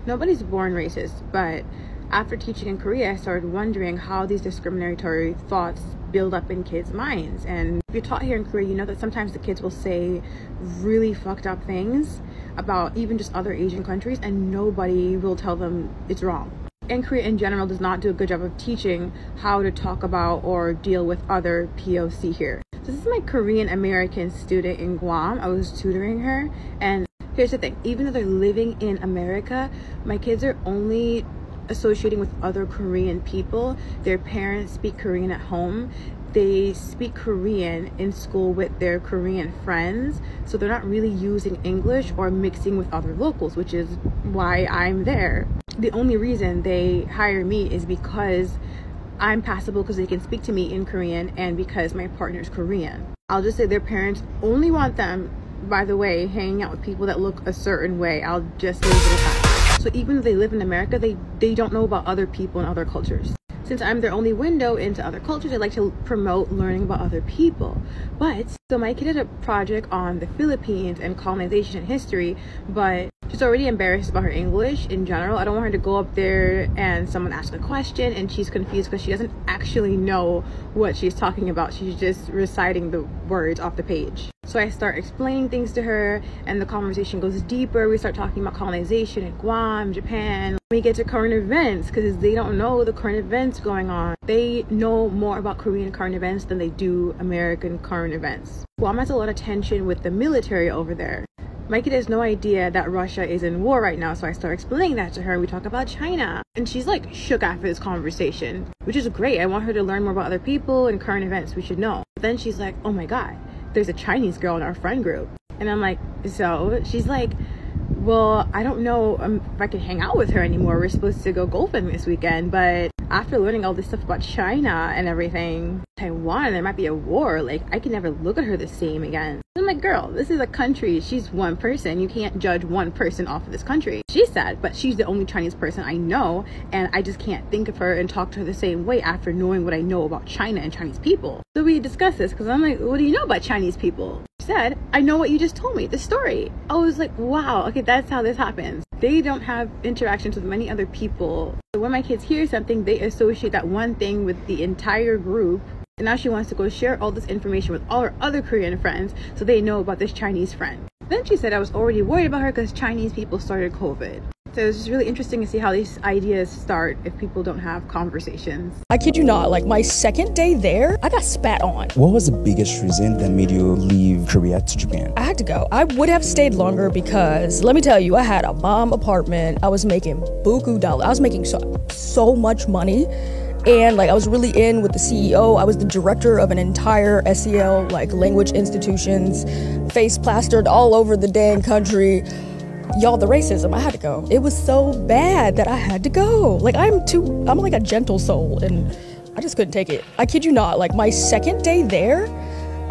Nobody's born racist, but after teaching in Korea, I started wondering how these discriminatory thoughts build up in kids' minds. And if you're taught here in Korea, you know that sometimes the kids will say really fucked up things about even just other Asian countries, and nobody will tell them it's wrong. And Korea in general does not do a good job of teaching how to talk about or deal with other POC here. So this is my Korean American student in Guam. I was tutoring her, and here's the thing, even though they're living in America, my kids are only associating with other Korean people. Their parents speak Korean at home. They speak Korean in school with their Korean friends, so they're not really using English or mixing with other locals, which is why I'm there. The only reason they hire me is because I'm passable, because they can speak to me in Korean, and because my partner's Korean. I'll just say their parents only want them, by the way, hanging out with people that look a certain way. I'll just leave it at that. So even though they live in America, they don't know about other people and other cultures. Since I'm their only window into other cultures, I like to promote learning about other people. So my kid did a project on the Philippines and colonization and history, but she's already embarrassed about her English in general. I don't want her to go up there and someone asks a question and she's confused because she doesn't actually know what she's talking about. She's just reciting the words off the page. So I start explaining things to her, and the conversation goes deeper. We start talking about colonization in Guam, Japan. We get to current events because they don't know the current events going on. They know more about Korean current events than they do American current events. Guam has a lot of tension with the military over there. My kid has no idea that Russia is in war right now, so I start explaining that to her. We talk about China, and she's like shook after this conversation, which is great. I want her to learn more about other people and current events we should know. But then she's like, oh my god, there's a Chinese girl in our friend group. And I'm like, so? She's like, well, I don't know if I can hang out with her anymore. We're supposed to go golfing this weekend, but after learning all this stuff about China and everything, Taiwan, there might be a war. Like, I can never look at her the same again. I'm like, girl, this is a country. She's one person. You can't judge one person off of this country. She's sad, but she's the only Chinese person I know, and I just can't think of her and talk to her the same way after knowing what I know about China and Chinese people. So we discussed this because I'm like, what do you know about Chinese people? She said, I know what you just told me, the story. I was like, wow, okay, that's how this happens. They don't have interactions with many other people. So when my kids hear something, they associate that one thing with the entire group. And now she wants to go share all this information with all her other Korean friends so they know about this Chinese friend. Then she said I was already worried about her because Chinese people started COVID. So it was just really interesting to see how these ideas start if people don't have conversations. I kid you not, like my second day there, I got spat on. What was the biggest reason that made you leave Korea to Japan? I had to go. I would have stayed longer because, let me tell you, I had a bomb apartment. I was making buku dollars. I was making so much money. And like I was really in with the CEO. I was the director of an entire SEL, like language institutions, face plastered all over the dang country. Y'all, the racism, I had to go. It was so bad that I had to go. Like I'm like a gentle soul and I just couldn't take it. I kid you not, like my second day there,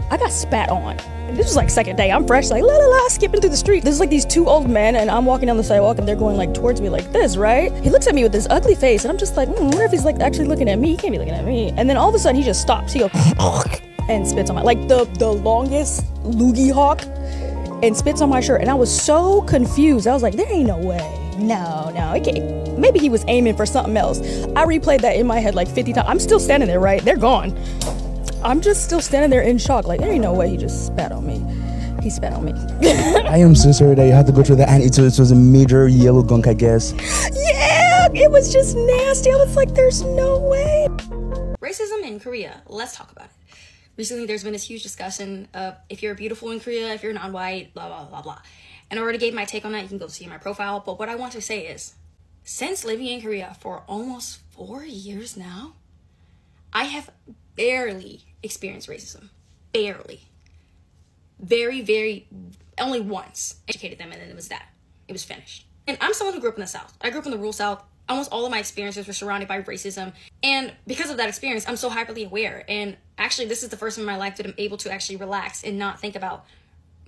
I got spat on. And this was like second day, I'm fresh, like la la la, skipping through the street. There's like these two old men and I'm walking down the sidewalk and they're going like towards me like this, right? He looks at me with this ugly face and I'm just like, I wonder if he's like actually looking at me. He can't be looking at me. And then all of a sudden he just stops. He goes and spits on my, like the longest loogie hawk, and spits on my shirt. And I was so confused. I was like, there ain't no way. No, it can't. Maybe he was aiming for something else. I replayed that in my head like 50 times. I'm still standing there, right? They're gone. I'm just still standing there in shock. Like, there ain't no way he just spat on me. He spat on me. I am so sorry that you had to go through that. And it was a major yellow gunk, I guess. Yeah, it was just nasty. I was like, there's no way. Racism in Korea. Let's talk about it. Recently, there's been this huge discussion of if you're beautiful in Korea, if you're non-white, blah, blah, blah, blah. And I already gave my take on that. You can go see my profile. But what I want to say is, since living in Korea for almost 4 years now, I have barely experienced racism. Barely. Very, only once. Educated them and then it was that. It was finished. And I'm someone who grew up in the South. I grew up in the rural South. Almost all of my experiences were surrounded by racism. And because of that experience, I'm so hyperly aware. And actually, this is the first time in my life that I'm able to actually relax and not think about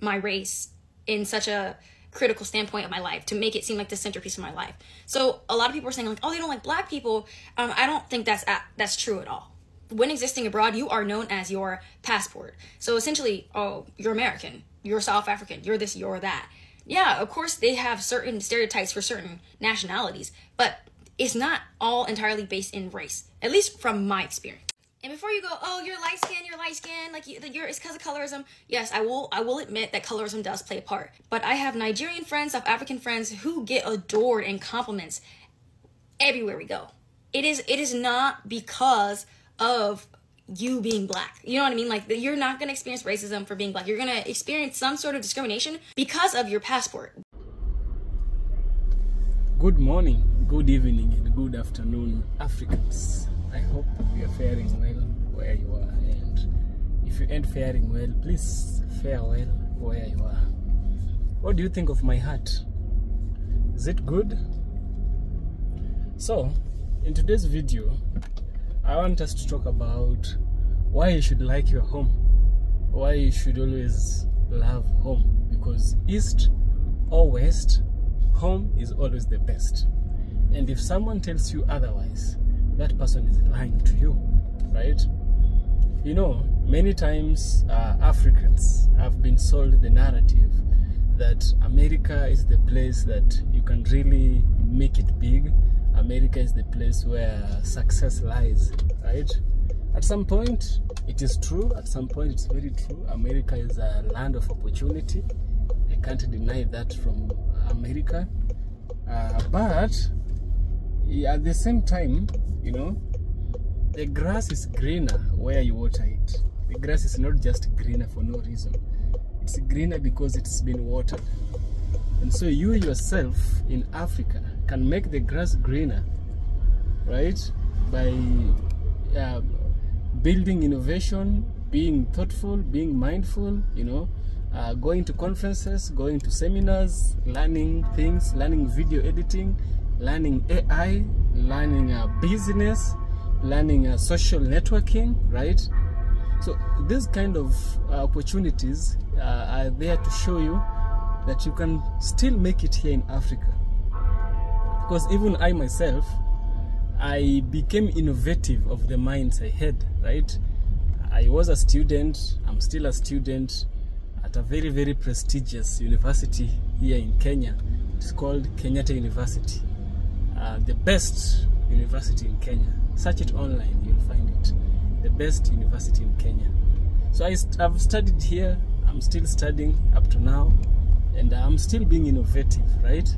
my race in such a critical standpoint of my life to make it seem like the centerpiece of my life. So a lot of people are saying like, oh, they don't like black people. I don't think that's true at all. When existing abroad, you are known as your passport. So essentially, oh, you're American, you're South African, you're this, you're that. Yeah, of course they have certain stereotypes for certain nationalities, but it's not all entirely based in race, at least from my experience. And before you go, oh, you're light skinned, like it's because of colorism. Yes, I will admit that colorism does play a part. But I have Nigerian friends, South African friends who get adored and compliments everywhere we go. It is not because of you being black. You know what I mean? Like, you're not going to experience racism for being black. You're going to experience some sort of discrimination because of your passport. Good morning, good evening, and good afternoon, Africans. I hope you are faring well where you are, and if you ain't faring well, please fare well where you are. What do you think of my hat? Is it good? So, in today's video, I want us to talk about why you should like your home, why you should always love home, because East or West, home is always the best. And if someone tells you otherwise, that person is lying to you, right? You know, many times Africans have been sold the narrative that America is the place that you can really make it big. America is the place where success lies, right? At some point, it is true. At some point, it's very true. America is a land of opportunity. I can't deny that from America. But at the same time, you know, the grass is greener where you water it. The grass is not just greener for no reason. It's greener because it's been watered. And so you yourself in Africa can make the grass greener, right? By building innovation, being thoughtful, being mindful, you know, going to conferences, going to seminars, learning things, learning video editing, learning AI, learning business, learning social networking, right? So these kind of opportunities are there to show you that you can still make it here in Africa. Because even I myself, I became innovative of the minds I had, right? I was a student, I'm still a student at a very, very prestigious university here in Kenya. It's called Kenyatta University. The best university in Kenya. Search it online, you'll find it. The best university in Kenya. So I've studied here, I'm still studying up to now, and I'm still being innovative, right?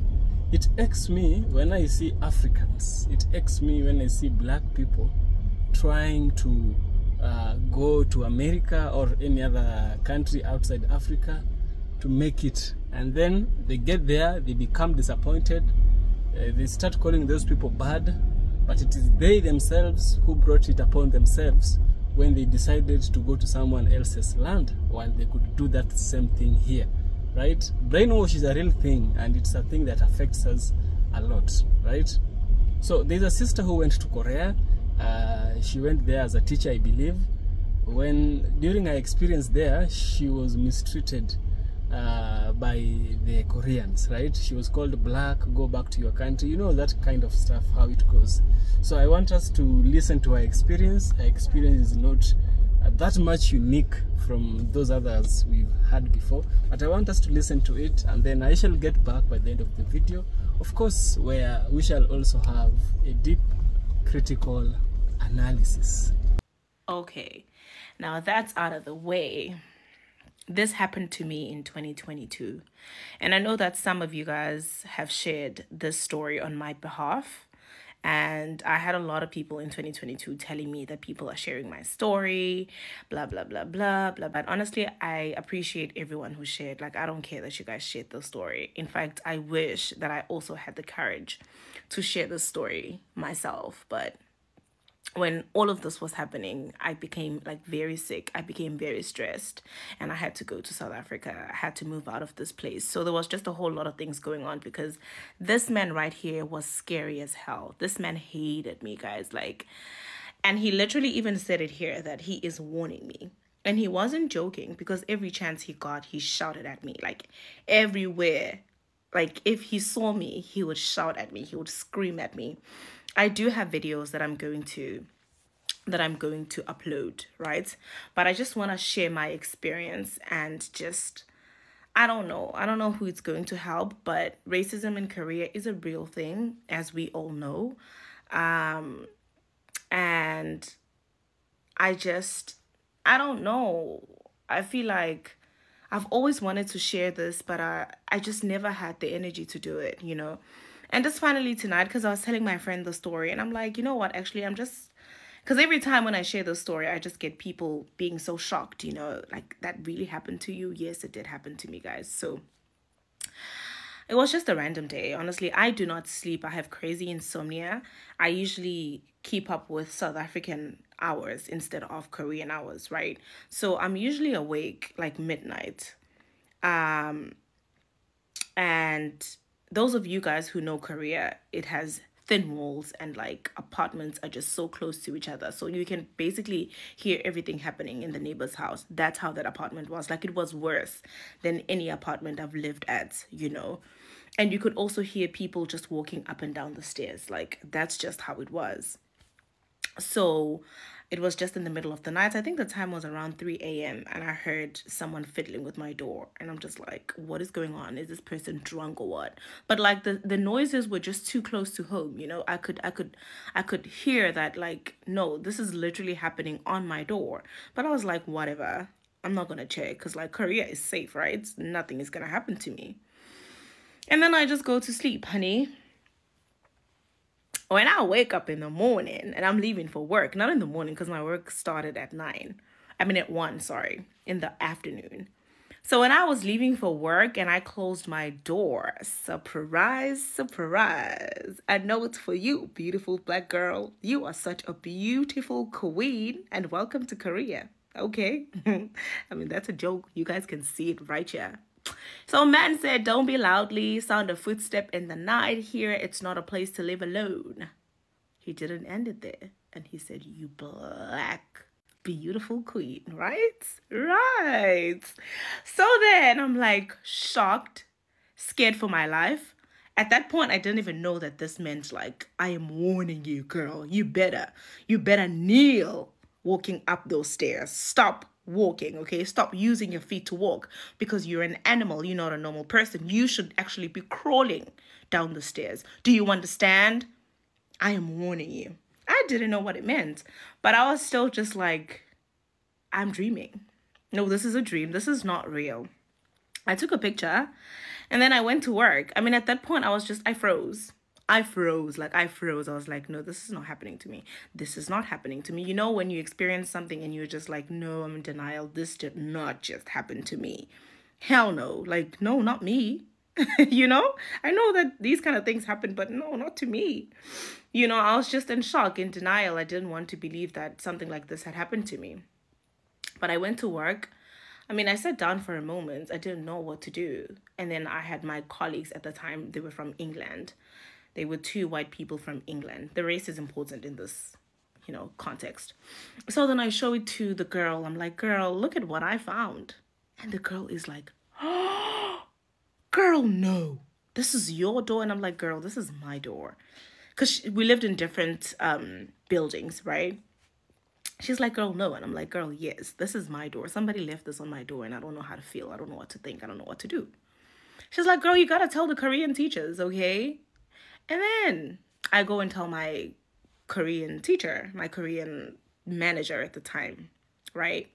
It aches me when I see Africans, it aches me when I see black people trying to go to America or any other country outside Africa to make it, and then they get there, they become disappointed, they start calling those people bad, but it is they themselves who brought it upon themselves when they decided to go to someone else's land while they could do that same thing here, right? Brainwash is a real thing, and it's a thing that affects us a lot, right? So there's a sister who went to Korea. She went there as a teacher, I believe. During her experience there, she was mistreated by the Koreans, right? She was called black, go back to your country, you know, that kind of stuff, how it goes. So I want us to listen to her experience. Her experience is not that much unique from those others we've had before, but I want us to listen to it, and then I shall get back by the end of the video, of course, where we shall also have a deep critical analysis. Okay, now that's out of the way. This happened to me in 2022, and I know that some of you guys have shared this story on my behalf, and I had a lot of people in 2022 telling me that people are sharing my story, blah blah blah blah blah. But honestly, I appreciate everyone who shared. Like, I don't care that you guys shared the story. In fact, I wish that I also had the courage to share the story myself. But when all of this was happening, I became like very sick. I became very stressed, and I had to go to South Africa. I had to move out of this place. So there was just a whole lot of things going on, because this man right here was scary as hell. This man hated me, guys. Like, and he literally even said it here that he is warning me. And he wasn't joking, because every chance he got, he shouted at me, like everywhere. Like, if he saw me, he would shout at me. He would scream at me. I do have videos that I'm going to upload, right? But I just want to share my experience, and just I don't know. I don't know who it's going to help, but racism in Korea is a real thing, as we all know. And I don't know. I feel like I've always wanted to share this, but I just never had the energy to do it, you know. And just finally tonight, because I was telling my friend the story, and I'm like, you know what, actually, because every time when I share the story, I just get people being so shocked, you know, like, that really happened to you? Yes, it did happen to me, guys. So it was just a random day. Honestly, I do not sleep. I have crazy insomnia. I usually keep up with South African hours instead of Korean hours, right? So I'm usually awake like midnight. And those of you guys who know Korea, it has thin walls and like apartments are just so close to each other. So you can basically hear everything happening in the neighbor's house. That's how that apartment was. Like, it was worse than any apartment I've lived at, you know. And you could also hear people just walking up and down the stairs. Like, that's just how it was. So it was just in the middle of the night. I think the time was around 3 a.m. and I heard someone fiddling with my door. And I'm just like, what is going on? Is this person drunk or what? But like the noises were just too close to home. You know, I could hear that, like, no, this is literally happening on my door. But I was like, whatever. I'm not going to check because like Korea is safe, right? Nothing is going to happen to me. And then I just go to sleep, honey. When I wake up in the morning and I'm leaving for work, not in the morning because my work started at 1, sorry, in the afternoon. So when I was leaving for work and I closed my door, surprise, surprise. I know it's for you, beautiful black girl. You are such a beautiful queen and welcome to Korea. Okay. I mean, that's a joke. You guys can see it right here. So man said, don't be loudly, sound a footstep in the night. Here, it's not a place to live alone. He didn't end it there. And he said, you black, beautiful queen, right? Right. So then I'm like shocked, scared for my life. At that point, I didn't even know that this meant like, I am warning you, girl. You better kneel walking up those stairs. Stop walking, okay? Stop using your feet to walk because you're an animal. You're not a normal person. You should actually be crawling down the stairs. Do you understand? I am warning you. I didn't know what it meant, but I was still just like, I'm dreaming. No, this is a dream. This is not real. I took a picture and then I went to work. I mean, at that point, I froze. I froze. I was like, no, this is not happening to me. This is not happening to me. You know, when you experience something and you're just like, no, I'm in denial. This did not just happen to me. Hell no. Like, no, not me. You know, I know that these kind of things happen, but no, not to me. You know, I was just in shock, in denial. I didn't want to believe that something like this had happened to me. But I went to work. I mean, I sat down for a moment. I didn't know what to do. And then I had my colleagues at the time. They were from England. They were 2 white people from England. The race is important in this, you know, context. So then I show it to the girl. I'm like, girl, look at what I found. And the girl is like, oh, girl, no, this is your door. And I'm like, girl, this is my door. Because we lived in different buildings, right? She's like, girl, no. And I'm like, girl, yes, this is my door. Somebody left this on my door and I don't know how to feel. I don't know what to think. I don't know what to do. She's like, girl, you got to tell the Korean teachers, okay? And then I go and tell my Korean teacher, my Korean manager at the time, right?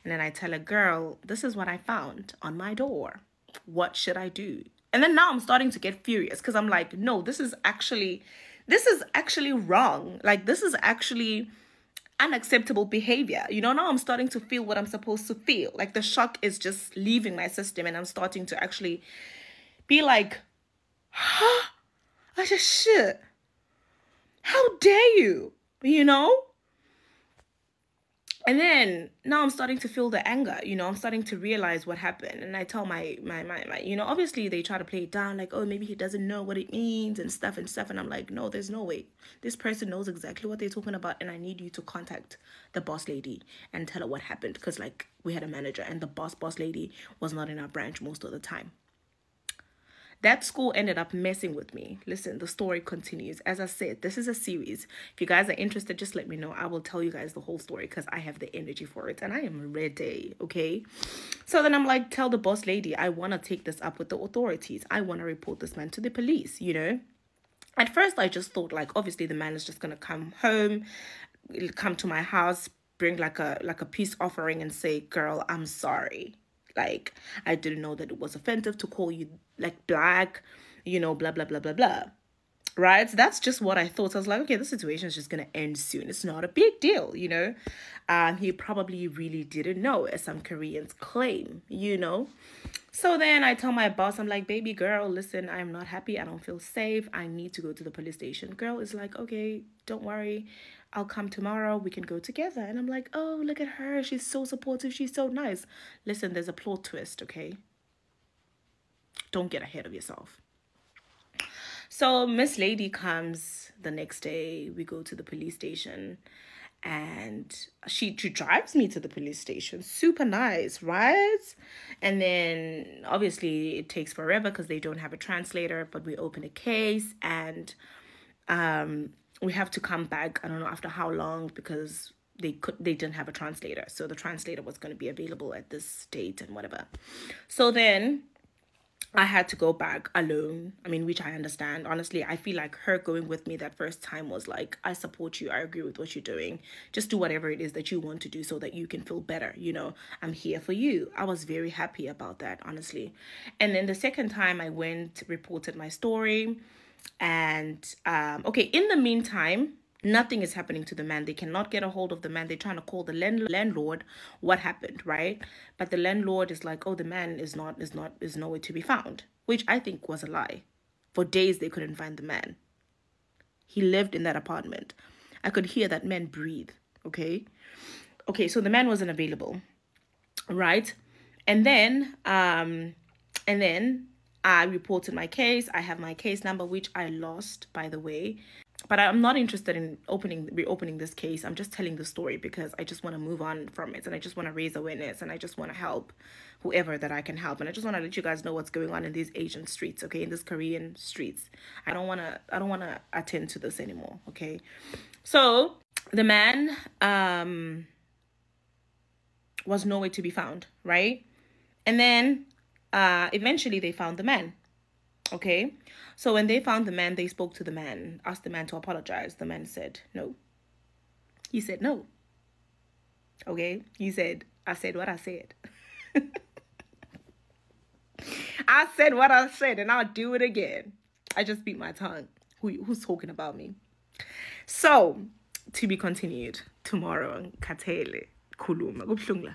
And then I tell her, girl, this is what I found on my door. What should I do? And then now I'm starting to get furious because I'm like, no, this is actually wrong. Like, this is actually unacceptable behavior. You know, now I'm starting to feel what I'm supposed to feel. Like, the shock is just leaving my system and I'm starting to actually be like, huh? I just, shit. How dare you? You know? And then now I'm starting to feel the anger, you know, I'm starting to realize what happened. And I tell my, you know, obviously they try to play it down like, oh, maybe he doesn't know what it means and stuff. And I'm like, no, there's no way. This person knows exactly what they're talking about. And I need you to contact the boss lady and tell her what happened. Because like we had a manager and the boss lady was not in our branch most of the time. That school ended up messing with me. Listen, the story continues. As I said, this is a series. If you guys are interested, just let me know. I will tell you guys the whole story because I have the energy for it and I am ready, okay? So then I'm like, tell the boss lady, I want to take this up with the authorities. I want to report this man to the police, you know? At first, I just thought, like, obviously the man is just going to come home, come to my house, bring like a peace offering and say, girl, I'm sorry. Like, I didn't know that it was offensive to call you, like, black, you know, blah, blah, blah, blah, blah. Right? So that's just what I thought. I was like, okay, the situation is just going to end soon. It's not a big deal, you know. He probably really didn't know, as some Koreans claim, you know. So then I tell my boss, I'm like, baby girl, listen, I'm not happy. I don't feel safe. I need to go to the police station. Girl is like, okay, don't worry. I'll come tomorrow. We can go together. And I'm like, oh, look at her. She's so supportive. She's so nice. Listen, there's a plot twist, okay? Don't get ahead of yourself. So Miss Lady comes the next day. We go to the police station. And she drives me to the police station. Super nice, right? And then obviously it takes forever because they don't have a translator. But we open a case and we have to come back. I don't know after how long because they didn't have a translator. So the translator was going to be available at this date and whatever. So then I had to go back alone. I mean, which I understand. Honestly, I feel like her going with me that first time was like, I support you. I agree with what you're doing. Just do whatever it is that you want to do so that you can feel better. You know, I'm here for you. I was very happy about that, honestly. And then the second time I went, reported my story. And, okay, in the meantime, nothing is happening to the man. They cannot get a hold of the man. They're trying to call the landlord. What happened, right? But the landlord is like, oh, the man is nowhere to be found, which I think was a lie. For days, they couldn't find the man. He lived in that apartment. I could hear that man breathe, okay? Okay, so the man wasn't available, right? And then I reported my case. I have my case number, which I lost, by the way. But I'm not interested in reopening this case. I'm just telling the story because I just want to move on from it. And I just want to raise awareness. And I just want to help whoever that I can help. And I just want to let you guys know what's going on in these Asian streets, okay? In these Korean streets. I don't want to attend to this anymore, okay? So the man was nowhere to be found, right? And then eventually they found the man. Okay, so when they found the man, they spoke to the man, asked the man to apologize. The man said no. He said no. Okay, he said, I said what I said. I said what I said, and I'll do it again. I just beat my tongue. Who's talking about me? So, to be continued tomorrow. Katele kuluma kubuhlungu.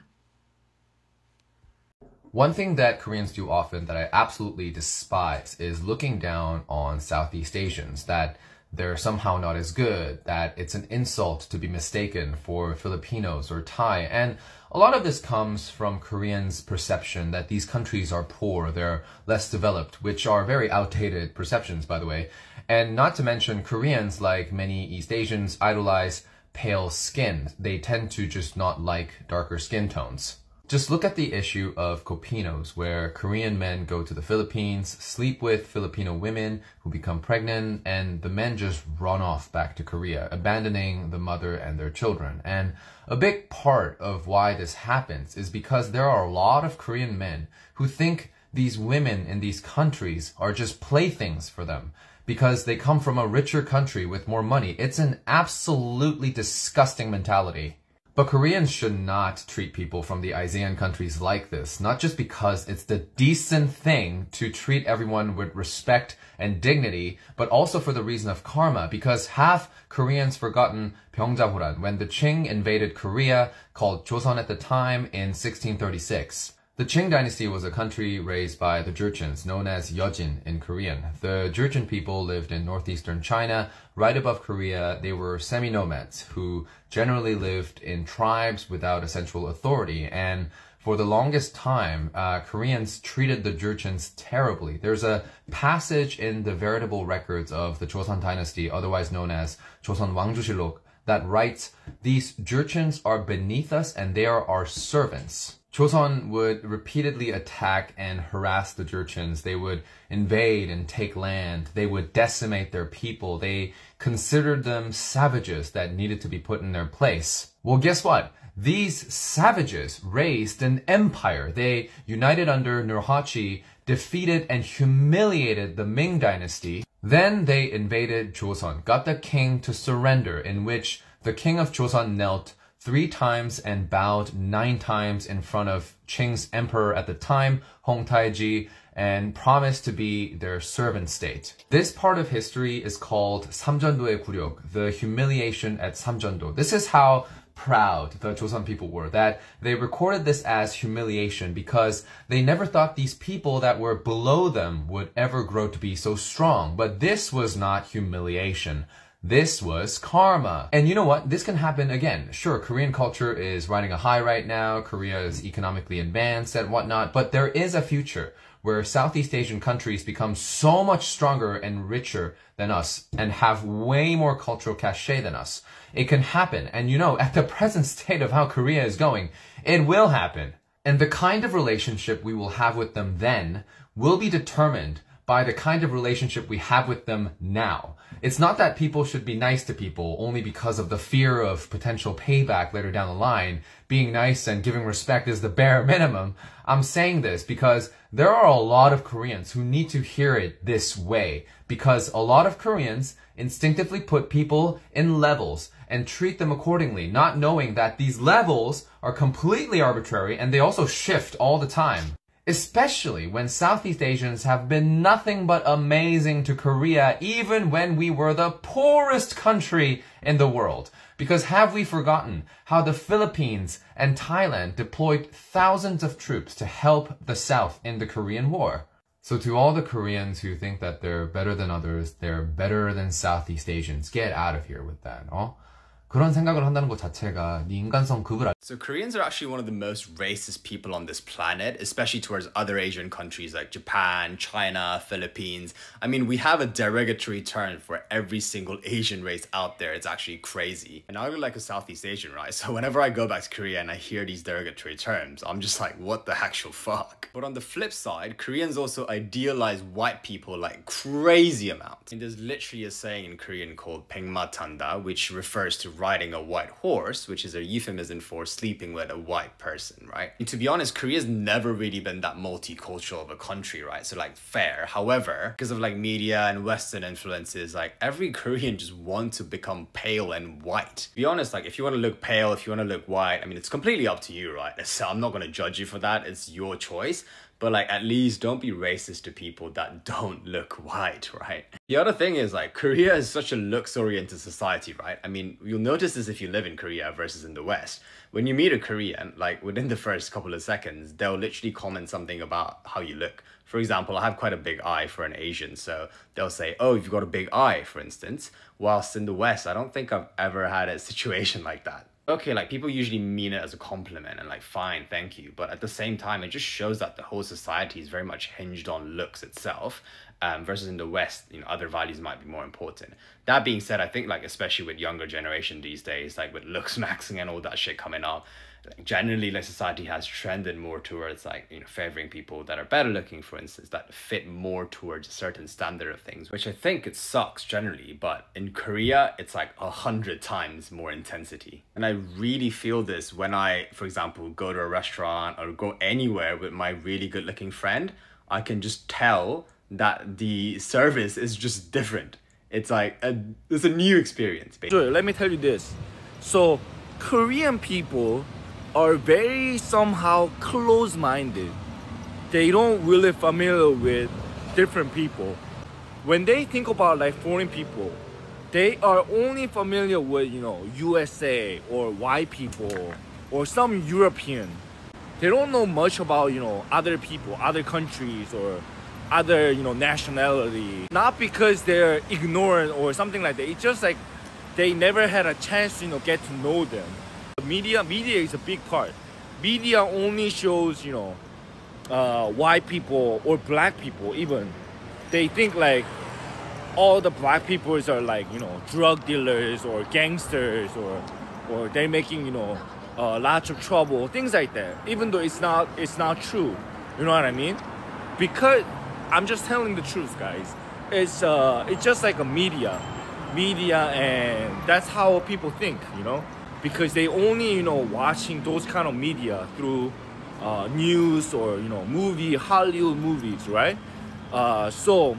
One thing that Koreans do often that I absolutely despise is looking down on Southeast Asians, that they're somehow not as good, that it's an insult to be mistaken for Filipinos or Thai. And a lot of this comes from Koreans' perception that these countries are poor, they're less developed, which are very outdated perceptions, by the way. And not to mention, Koreans, like many East Asians, idolize pale skin. They tend to just not like darker skin tones. Just look at the issue of Copinos, where Korean men go to the Philippines, sleep with Filipino women who become pregnant, and the men just run off back to Korea, abandoning the mother and their children. And a big part of why this happens is because there are a lot of Korean men who think these women in these countries are just playthings for them because they come from a richer country with more money. It's an absolutely disgusting mentality. But Koreans should not treat people from the ASEAN countries like this, not just because it's the decent thing to treat everyone with respect and dignity, but also for the reason of karma, because have Koreans forgotten Pyeongjahoran when the Qing invaded Korea, called Joseon at the time, in 1636? The Qing dynasty was a country raised by the Jurchens, known as Yeojin in Korean. The Jurchen people lived in northeastern China. Right above Korea, they were semi-nomads who generally lived in tribes without a central authority. And for the longest time, Koreans treated the Jurchens terribly. There's a passage in the veritable records of the Joseon dynasty, otherwise known as Joseon Wangjushilok, that writes, "These Jurchens are beneath us and they are our servants." Joseon would repeatedly attack and harass the Jurchens. They would invade and take land. They would decimate their people. They considered them savages that needed to be put in their place. Well, guess what? These savages raised an empire. They united under Nurhaci, defeated and humiliated the Ming dynasty. Then they invaded Joseon, got the king to surrender, in which the king of Joseon knelt 3 times and bowed 9 times in front of Qing's emperor at the time, Hong Taiji, and promised to be their servant state. This part of history is called 삼전도의 굴욕, the humiliation at 삼전도. This is how proud the Joseon people were, that they recorded this as humiliation because they never thought these people that were below them would ever grow to be so strong. But this was not humiliation. This was karma. And you know what? This can happen again. Sure, Korean culture is riding a high right now. Korea is economically advanced and whatnot. But there is a future where Southeast Asian countries become so much stronger and richer than us and have way more cultural cachet than us. It can happen. And you know, at the present state of how Korea is going, it will happen. And the kind of relationship we will have with them then will be determined by the kind of relationship we have with them now. It's not that people should be nice to people only because of the fear of potential payback later down the line. Being nice and giving respect is the bare minimum. I'm saying this because there are a lot of Koreans who need to hear it this way, because a lot of Koreans instinctively put people in levels and treat them accordingly, not knowing that these levels are completely arbitrary and they also shift all the time. Especially when Southeast Asians have been nothing but amazing to Korea, even when we were the poorest country in the world. Because have we forgotten how the Philippines and Thailand deployed thousands of troops to help the South in the Korean War? So to all the Koreans who think that they're better than others, they're better than Southeast Asians, get out of here with that, 그런 생각을 한다는 것 자체가 네 인간성 급을 So Koreans are actually one of the most racist people on this planet, especially towards other Asian countries like Japan, China, Philippines. I mean, we have a derogatory term for every single Asian race out there. It's actually crazy. And I look like a Southeast Asian, right? So whenever I go back to Korea and I hear these derogatory terms, I'm just like, what the actual fuck? But on the flip side, Koreans also idealize white people like crazy amounts. And there's literally a saying in Korean called 백마탄다, which refers to riding a white horse, which is a euphemism for sleeping with a white person, right? And to be honest, Korea's never really been that multicultural of a country, right? So like fair. However, because of like media and Western influences, like every Korean just wants to become pale and white. To be honest, like if you want to look pale, if you want to look white, I mean, it's completely up to you, right? So I'm not going to judge you for that. It's your choice. But like, at least don't be racist to people that don't look white, right? The other thing is like, Korea is such a looks-oriented society, right? I mean, you'll notice this if you live in Korea versus in the West. When you meet a Korean, like within the first couple of seconds, they'll literally comment something about how you look. For example, I have quite a big eye for an Asian, so they'll say, oh, you've got a big eye, for instance. Whilst in the West, I don't think I've ever had a situation like that. Okay, like people usually mean it as a compliment and like, fine, thank you. But at the same time, it just shows that the whole society is very much hinged on looks itself. Versus in the West, you know, other values might be more important. That being said, I think like, especially with younger generation these days, like with looks maxing and all that shit coming up, like generally like society has trended more towards like, you know, favoring people that are better looking, for instance, that fit more towards a certain standard of things, which I think it sucks generally, but in Korea, it's like 100 times more intensity. And I really feel this when I, for example, go to a restaurant or go anywhere with my really good looking friend. I can just tell that the service is just different. It's like, it's a new experience, basically. Sure, let me tell you this. So, Korean people are very somehow close-minded. They don't really familiar with different people. When they think about like foreign people, they are only familiar with, you know, USA or white people or some European. They don't know much about, you know, other people, other countries or other, you know, nationality. Not because they're ignorant or something like that. It's just like they never had a chance to, you know, get to know them. Media is a big part. Media only shows, you know, white people or black people even. They think like all the black people are like, you know, drug dealers or gangsters or they're making, you know, lots of trouble, things like that. Even though it's not true, you know what I mean? Because I'm just telling the truth, guys. It's just like a media, and that's how people think, you know, because they only watching those kind of media through news or Hollywood movies, right? So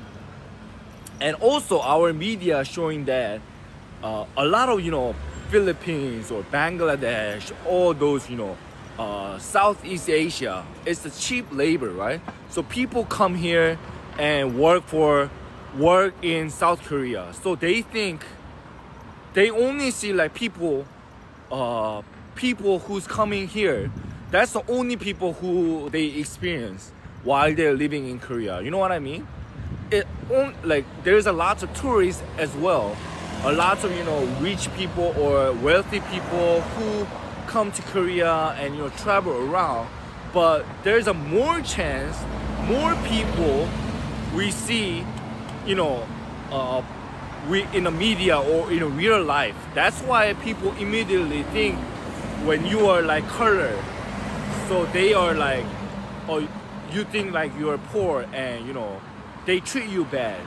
and also our media showing that a lot of Philippines or Bangladesh, all those Southeast Asia, it's the cheap labor, right? So people come here and work in South Korea. So they think they only see like people who's coming here. That's the only people who they experience while they're living in Korea. You know what I mean? Like there's a lot of tourists as well, a lot of rich people or wealthy people who come to Korea and travel around. But there's a more chance, more people we see, we in the media or in a real life. That's why people immediately think when you are like color, so they are like, oh, you think like you are poor and they treat you bad.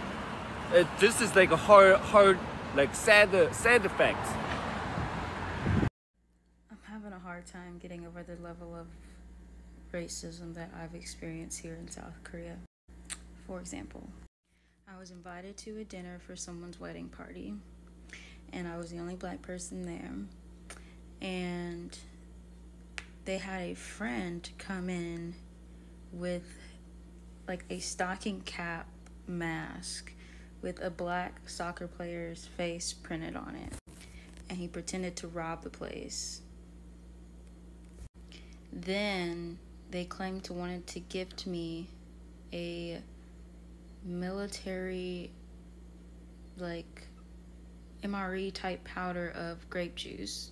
This is like a hard, like sad fact. I'm having a hard time getting over the level of racism that I've experienced here in South Korea. For example, I was invited to a dinner for someone's wedding party, and I was the only black person there. And they had a friend come in with like a stocking cap mask with a black soccer player's face printed on it, and he pretended to rob the place. Then they claimed to wanted to gift me a military like MRE type powder of grape juice,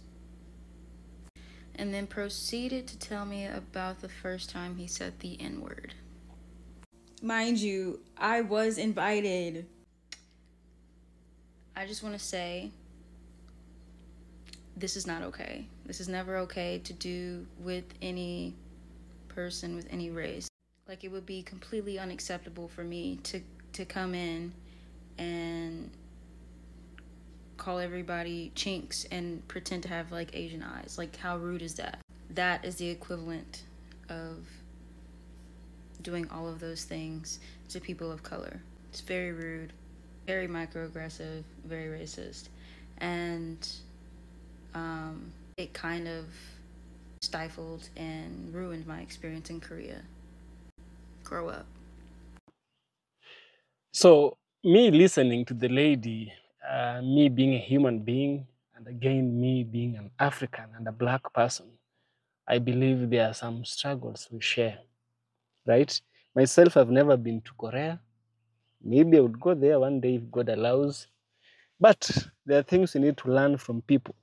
and then proceeded to tell me about the first time he said the N-word. Mind you, I was invited. I just want to say, this is not okay. This is never okay to do with any person with any race. Like, it would be completely unacceptable for me to come in and call everybody chinks and pretend to have like Asian eyes. Like, how rude is that? That is the equivalent of doing all of those things to people of color. It's very rude, very microaggressive, very racist, and it kind of stifled and ruined my experience in Korea. Grow up. So, me listening to the lady, me being a human being, and again, me being an African and a black person, I believe there are some struggles we share, right? Myself, I've never been to Korea. Maybe I would go there one day if God allows. But there are things you need to learn from people.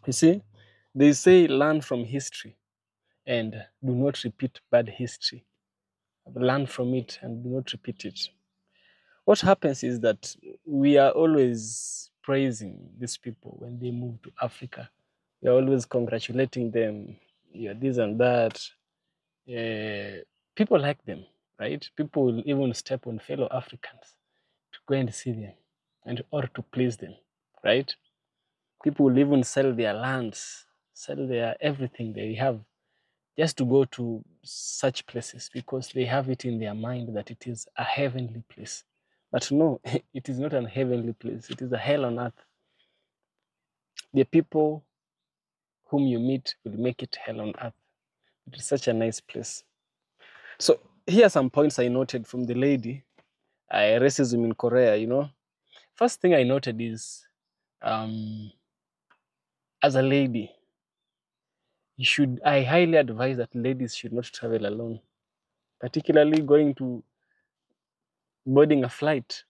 You see, they say learn from history and do not repeat bad history. Learn from it and do not repeat it. What happens is that we are always praising these people when they move to Africa. We are always congratulating them. Yeah, this and that. People like them, right? People will even step on fellow Africans to go and see them and or to please them, right? People will even sell their lands, sell their everything they have just to go to such places because they have it in their mind that it is a heavenly place. But no, it is not a heavenly place. It is a hell on earth. The people whom you meet will make it hell on earth. It is such a nice place. So here are some points I noted from the lady. Racism in Korea, First thing I noted is, as a lady, I highly advise that ladies should not travel alone, particularly going to boarding a flight.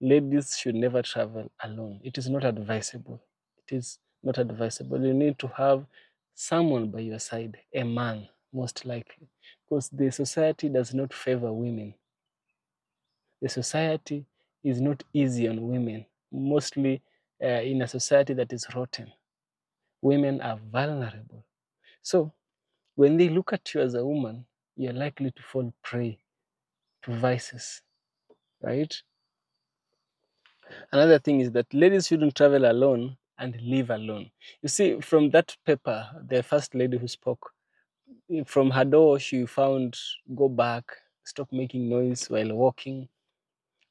Ladies should never travel alone. It is not advisable. It is not advisable. You need to have someone by your side, a man, most likely, because the society does not favor women. The society is not easy on women, mostly in a society that is rotten. Women are vulnerable. So when they look at you as a woman, you're likely to fall prey to vices, right? Another thing is that ladies shouldn't travel alone and live alone. You see, from that paper, the first lady who spoke, from her door, she found go back, stop making noise while walking.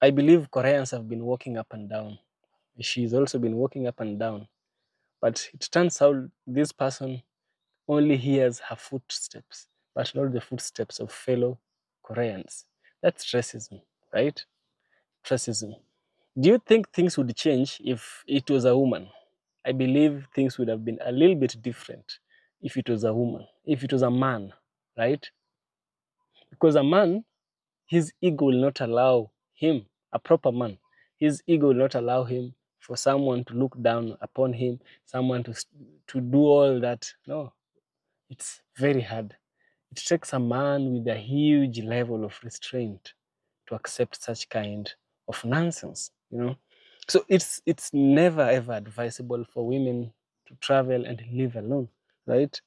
I believe Koreans have been walking up and down. She's also been walking up and down. But it turns out this person only hears her footsteps, but not the footsteps of fellow Koreans. That's racism, right? Racism. Do you think things would change if it was a woman? I believe things would have been a little bit different if it was a woman, if it was a man, right? Because a man, his ego will not allow him, a proper man, his ego will not allow him for someone to look down upon him, someone to do all that. No, it's very hard. It takes a man with a huge level of restraint to accept such kind of nonsense, you know. So it's never ever advisable for women to travel and live alone, right?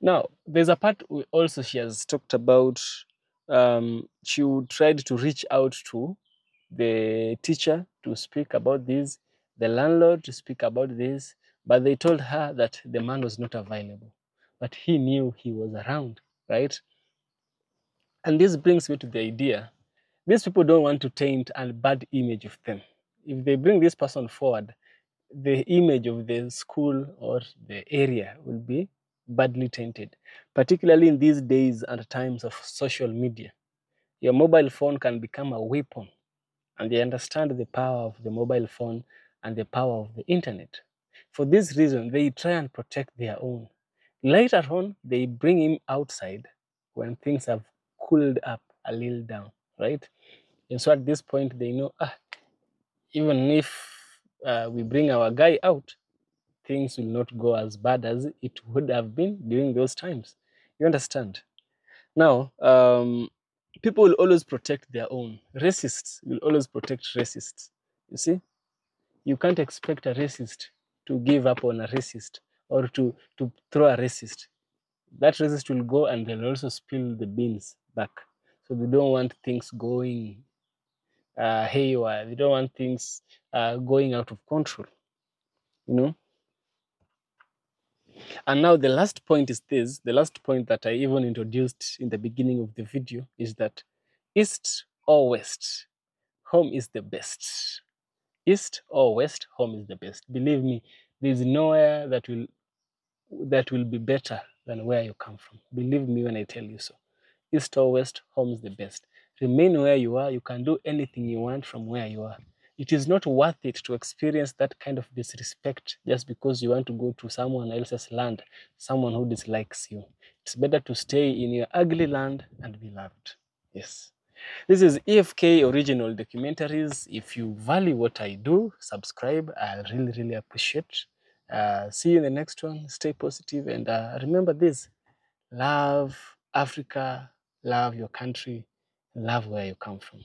Now, there's a part also she has talked about. She tried to reach out to the teacher to speak about this, the landlord to speak about this, but they told her that the man was not available. But he knew he was around, right? And this brings me to the idea these people don't want to taint a bad image of them. If they bring this person forward, the image of the school or the area will be badly tainted, particularly in these days and times of social media. Your mobile phone can become a weapon, and they understand the power of the mobile phone and the power of the internet. For this reason, they try and protect their own. Later on, they bring him outside when things have cooled up a little down, right? And so at this point, they know, even if we bring our guy out, things will not go as bad as it would have been during those times. You understand? Now, people will always protect their own. Racists will always protect racists. You see? You can't expect a racist to give up on a racist or to throw a racist. That racist will go and they'll also spill the beans back. So they don't want things going haywire. They don't want things going out of control, you know? And now the last point is this, the last point that I even introduced in the beginning of the video is that East or West, home is the best. East or West, home is the best. Believe me, there's nowhere that will be better than where you come from. Believe me when I tell you so. East or West, home is the best. Remain where you are. You can do anything you want from where you are. It is not worth it to experience that kind of disrespect just because you want to go to someone else's land, someone who dislikes you. It's better to stay in your ugly land and be loved. Yes. This is EFK Original Documentaries. If you value what I do, subscribe. I really, really appreciate. See you in the next one. Stay positive and remember this. Love Africa, love your country, love where you come from.